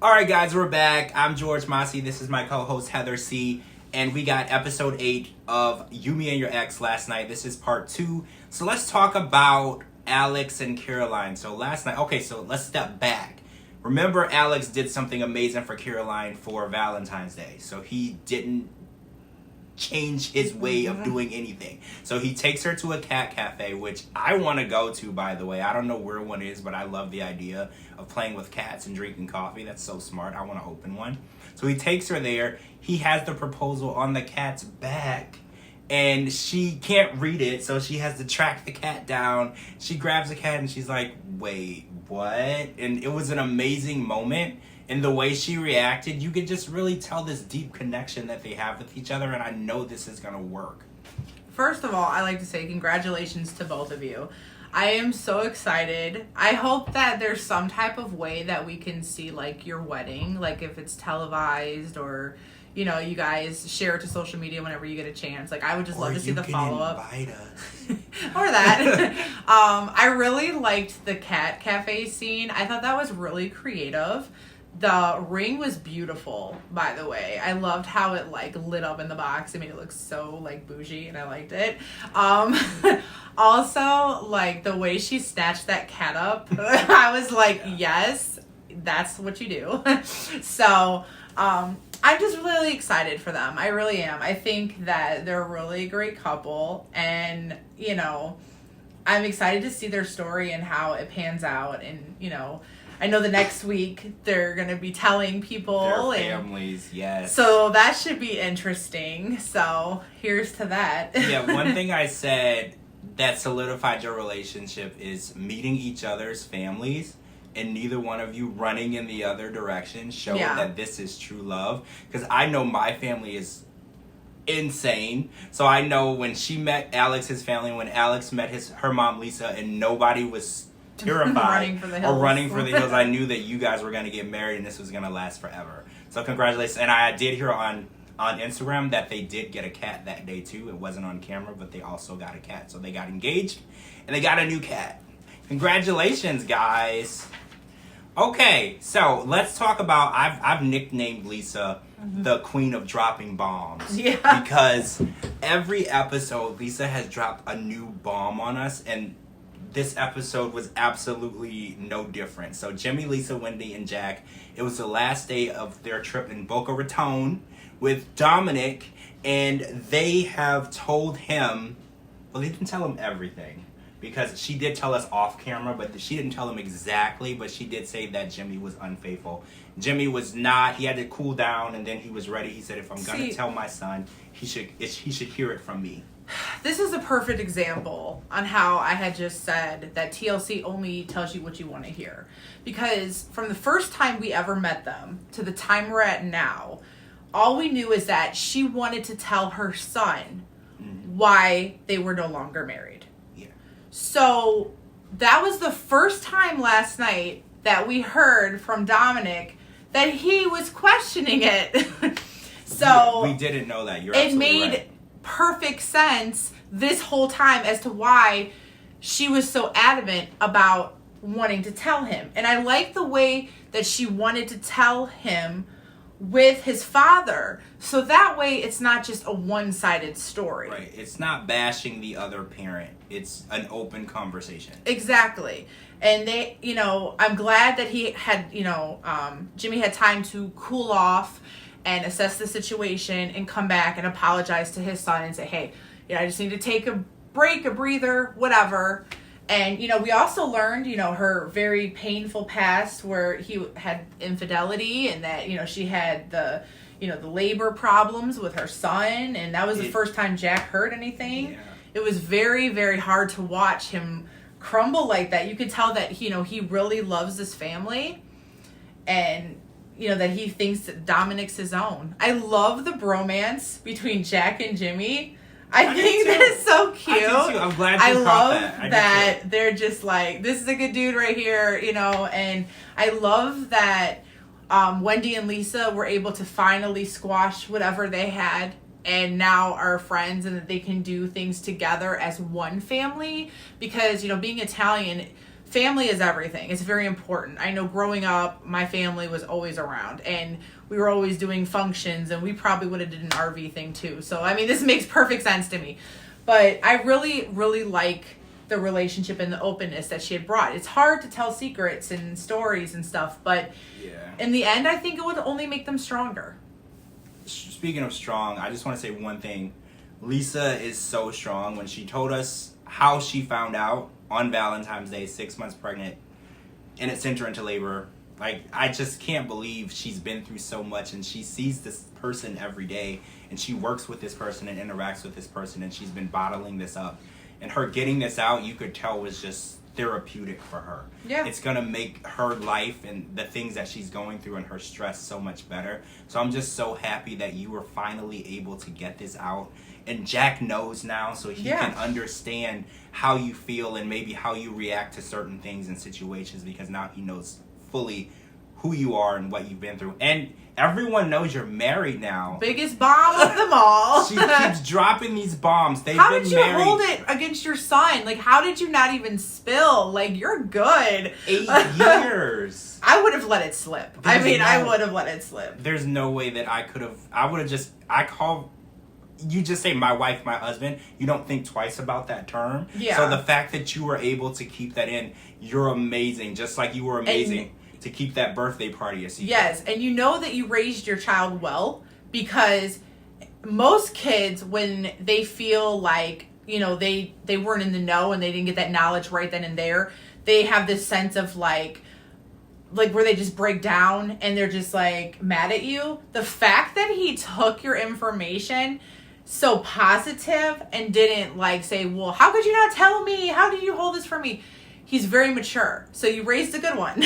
Alright guys, we're back. I'm George Mossey. This is my co-host Heather C. And we got episode 8 of You, Me, and Your Ex last night. This is part 2. So let's talk about Alex and Caroline. So last night, so let's step back. Remember, Alex did something amazing for Caroline for Valentine's Day. So he didn't change his way of doing anything. So he takes her to a cat cafe, which I want to go to, by the way. I don't know where one is, but I love the idea of playing with cats and drinking coffee. That's so smart. I want to open one. So he takes her there. He has the proposal on the cat's back, and she can't read it, so she has to track the cat down. She grabs the cat, and she's like, wait, what? And it was an amazing moment. And the way she reacted, you could just really tell this deep connection that they have with each other, and I know this is going to work. First of all, I like to say congratulations to both of you. I am so excited. I hope that there's some type of way that we can see, like, your wedding, like if it's televised or, you know, you guys share it to social media whenever you get a chance. Like, I would just love to see the follow-up. Invite us. Or that. I really liked the cat cafe scene. I thought that was really creative. The ring was beautiful, by the way. I loved how it, like, lit up in the box. I mean, it looked so, like, bougie, and I liked it. Also, like, the way she snatched that cat up, I was like, yes, that's what you do. So, I'm just really excited for them. I really am. I think that they're a really great couple, and, you know, I'm excited to see their story and how it pans out, and, you know, I know the next week they're going to be telling people. Their families, yes. So that should be interesting. So here's to that. Yeah, one thing I said that solidified your relationship is meeting each other's families and neither one of you running in the other direction showed that this is true love. Because I know my family is insane. So I know when she met Alex's family, when Alex met her mom Lisa, and nobody was terrified running for the hills. I knew that you guys were going to get married and this was going to last forever. So congratulations. And I did hear on Instagram that they did get a cat that day too. It wasn't on camera, but they also got a cat. So they got engaged and they got a new cat. Congratulations, guys. Okay, so let's talk about, I've nicknamed Lisa the queen of dropping bombs. Yeah. Because every episode Lisa has dropped a new bomb on us, and this episode was absolutely no different. So Jimmy, Lisa, Wendy, and Jack, it was the last day of their trip in Boca Raton with Dominic, and they have told him, well, they didn't tell him everything, because she did tell us off camera, but she didn't tell him exactly, but she did say that Jimmy was unfaithful. Jimmy was not. He had to cool down, and then he was ready. He said, if I'm going to tell my son, he should hear it from me. This is a perfect example on how I had just said that TLC only tells you what you want to hear. Because from the first time we ever met them to the time we're at now, all we knew is that she wanted to tell her son why they were no longer married. Yeah. So that was the first time last night that we heard from Dominic that he was questioning it. So we didn't know that. You're absolutely right. Perfect sense this whole time as to why she was so adamant about wanting to tell him. And I like the way that she wanted to tell him with his father, so that way it's not just a one-sided story. Right. It's not bashing the other parent. It's an open conversation. Exactly. And they, you know, I'm glad that he had, you know, Jimmy had time to cool off and assess the situation and come back and apologize to his son and say, hey, you know, I just need to take a break, a breather, whatever. And, you know, we also learned, you know, her very painful past where he had infidelity and that, you know, she had the, you know, the labor problems with her son. And that was the first time Jack heard anything. Yeah. It was very, very hard to watch him crumble like that. You could tell that, you know, he really loves this family and, you know, that he thinks that Dominic's his own. I love the bromance between Jack and Jimmy. I think that is so cute. I do too. I'm glad you caught that. I love that they're just like, this is a good dude right here, you know, and I love that Wendy and Lisa were able to finally squash whatever they had and now are friends and that they can do things together as one family because, you know, being Italian, family is everything. It's very important. I know growing up, my family was always around, and we were always doing functions, and we probably would have did an RV thing too. So, I mean, this makes perfect sense to me. But I really, really like the relationship and the openness that she had brought. It's hard to tell secrets and stories and stuff, but in the end, I think it would only make them stronger. Speaking of strong, I just want to say one thing. Lisa is so strong. When she told us how she found out on Valentine's Day, 6 months pregnant, and it sent her into labor, like, I just can't believe she's been through so much, and she sees this person every day, and she works with this person and interacts with this person, and she's been bottling this up. And her getting this out, you could tell, was just therapeutic for her. Yeah. It's going to make her life and the things that she's going through and her stress so much better. So I'm just so happy that you were finally able to get this out. And Jack knows now, so he can understand how you feel and maybe how you react to certain things and situations, because now he knows fully who you are and what you've been through. And everyone knows you're married now. Biggest bomb of them all. She keeps dropping these bombs. They've how been did you married hold it against your son? Like, how did you not even spill? Like, you're good. 8 years. I would have let it slip. I would have let it slip. There's no way that I could have. I would have just. You just say my wife, my husband. You don't think twice about that term. Yeah. So the fact that you were able to keep that in, you're amazing. Just like you were amazing to keep that birthday party a secret. Yes, and you know that you raised your child well, because most kids, when they feel like, you know, they weren't in the know and they didn't get that knowledge right then and there, they have this sense of like where they just break down and they're just like mad at you. The fact that he took your information so positive and didn't like say, well, how could you not tell me? How did you hold this from me? He's very mature. So you raised a good one.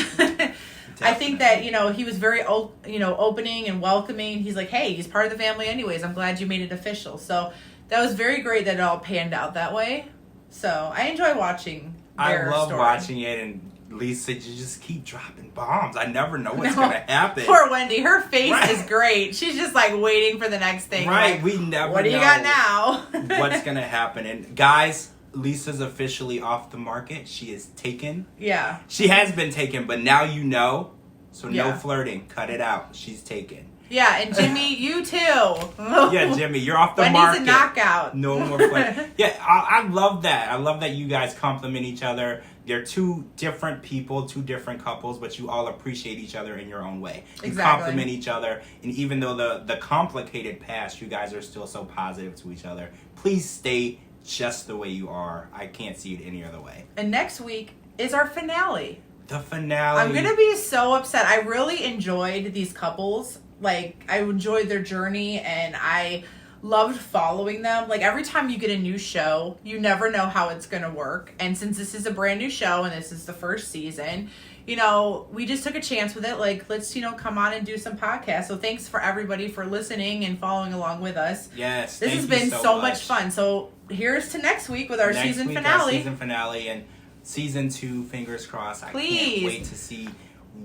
I think that, you know, he was very, opening and welcoming. He's like, hey, he's part of the family anyways. I'm glad you made it official. So that was very great that it all panned out that way. So I enjoy watching their I love story. watching it, and Lisa, you just keep dropping bombs. I never know what's going to happen. Poor Wendy. Her face is great. She's just like waiting for the next thing. Right. Like, We never what do you got now? what's going to happen. And guys, Lisa's officially off the market. She is taken. Yeah. She has been taken, but now you know. So no Yeah. flirting. Cut it out. She's taken. Yeah, and Jimmy, you too. Yeah, Jimmy, you're off the Wendy's market. a knockout. No more flirting. Yeah, I love that. I love that you guys compliment each other. They're two different people, two different couples, but you all appreciate each other in your own way. You Exactly. compliment each other, and even though the complicated past, you guys are still so positive to each other. Please stay just the way you are. I can't see it any other way. And next week is our finale. The finale. I'm going to be so upset. I really enjoyed these couples. Like, I enjoyed their journey, and I loved following them. Like, every time you get a new show, you never know how it's going to work. And since this is a brand new show and this is the first season, you know, we just took a chance with it. Like, let's, come on and do some podcasts. So thanks for everybody for listening and following along with us. Yes. This has been so much fun. So here's to next week with our season finale. Our season finale, and season 2, fingers crossed. Please. I can't wait to see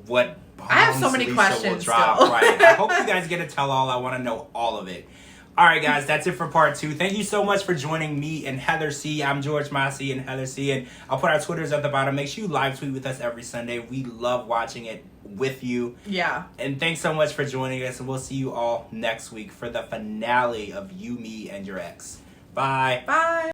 what bombs I have so many Lisa questions will drop. still. Right. I hope you guys get a tell all. I want to know all of it. All right, guys, that's it for part 2. Thank you so much for joining me and Heather C. I'm George Mossey and Heather C. And I'll put our Twitters at the bottom. Make sure you live tweet with us every Sunday. We love watching it with you. Yeah. And thanks so much for joining us. And we'll see you all next week for the finale of You, Me, and Your Ex. Bye. Bye.